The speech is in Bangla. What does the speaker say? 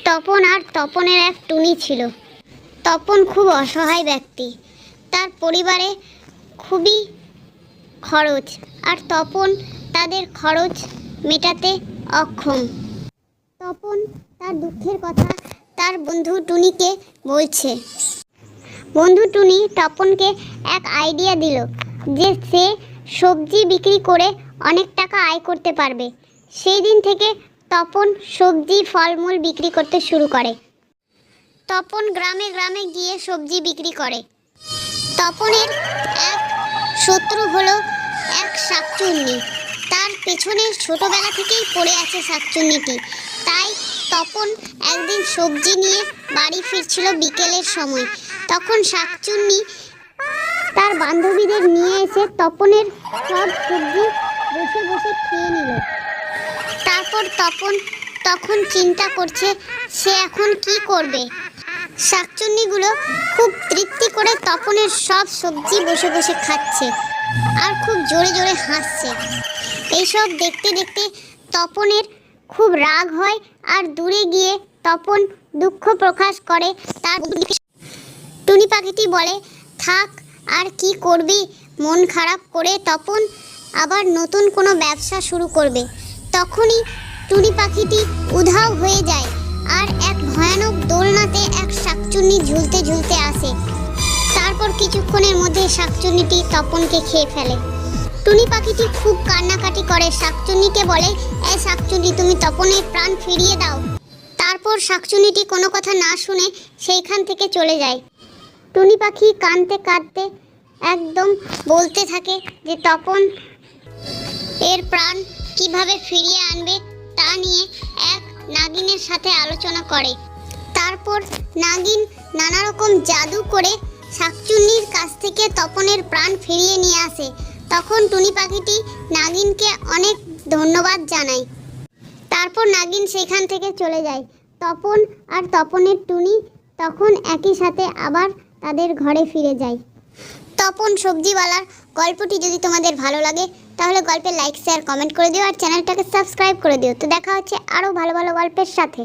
তপন আর তপনের এক টুনি ছিল। তপন খুব অসহায় ব্যক্তি, তার পরিবারে খুবই খরচ, আর তপন তাদের খরচ মেটাতে অক্ষম। তপন তার দুঃখের কথা তার বন্ধু টুনিকে বলছে। বন্ধু টুনি তপনকে এক আইডিয়া দিল যে সে সবজি বিক্রি করে অনেক টাকা আয় করতে পারবে। সেই দিন থেকে তপন সবজি ফলমূল বিক্রি করতে শুরু করে। তপন গ্রামে গ্রামে গিয়ে সবজি বিক্রি করে। তপনের এক শত্রু হলো এক শাকচুন্নি। তার পেছনে ছোটবেলা থেকেই পড়ে আছে শাকচুন্নিটি। তাই তপন একদিন সবজি নিয়ে বাড়ি ফিরছিল বিকেলের সময়। তখন শাকচুন্নি তার বান্ধবীদের নিয়ে এসে তপনের সব সবজি বসে বসে খেয়ে নিল। তারপর তপন তখন চিন্তা করছে সে এখন কি করবে। শাকচুন্নিগুলো খুব তৃপ্তি করে তপনের সব সবজি বসে বসে খাচ্ছে আর খুব জোরে জোরে হাসছে। এইসব দেখতে দেখতে তপনের খুব রাগ হয়, আর দূরে গিয়ে তপন দুঃখ প্রকাশ করে। তার টুনি পাখিটি বলে, থাক আর কি করবি। মন খারাপ করে তপন আবার নতুন কোনো ব্যবসা শুরু করবে। তখনই টুনি পাখিটি উধাও হয়ে যায়, আর এক ভয়ানক দোলনাতে এক শাকচুন্নি ঝুলতে ঝুলতে আসে। তারপর কিছুক্ষণের মধ্যে শাকচুন্নিটি তপনকে খেয়ে ফেলে। টুনি পাখিটি খুব কান্নাকাটি করে, শাকচুন্নিকে বলে, এই শাকচুন্নি, তুমি তপনের প্রাণ ফিরিয়ে দাও। তারপর শাকচুন্নিটি কোনো কথা না শুনে সেইখান থেকে চলে যায়। টুনি পাখি কাঁদতে কাঁদতে একদম বলতে থাকে যে তপন এর প্রাণ কিভাবে ফিরিয়ে আনবে তা নিয়ে এক নাগিনের সাথে আলোচনা করে। তারপর নাগিন নানা রকম জাদু করে শাকচুন্নির কাছ থেকে তপনের প্রাণ ফিরিয়ে নিয়ে আসে। তখন টুনি পাখিটি নাগিনকে অনেক ধন্যবাদ জানায়। তারপর নাগিন সেখান থেকে চলে যায়। তপন আর তপনের টুনি তখন একই সাথে আবার তাদের ঘরে ফিরে যায়। তপন সবজিওয়ালার গল্পটি যদি তোমাদের ভালো লাগে তাহলে গল্পে লাইক শেয়ার কমেন্ট করে দিও, আর চ্যানেলটাকে সাবস্ক্রাইব করে দিও। তো দেখা হচ্ছে আরও ভালো ভালো গল্পের সাথে।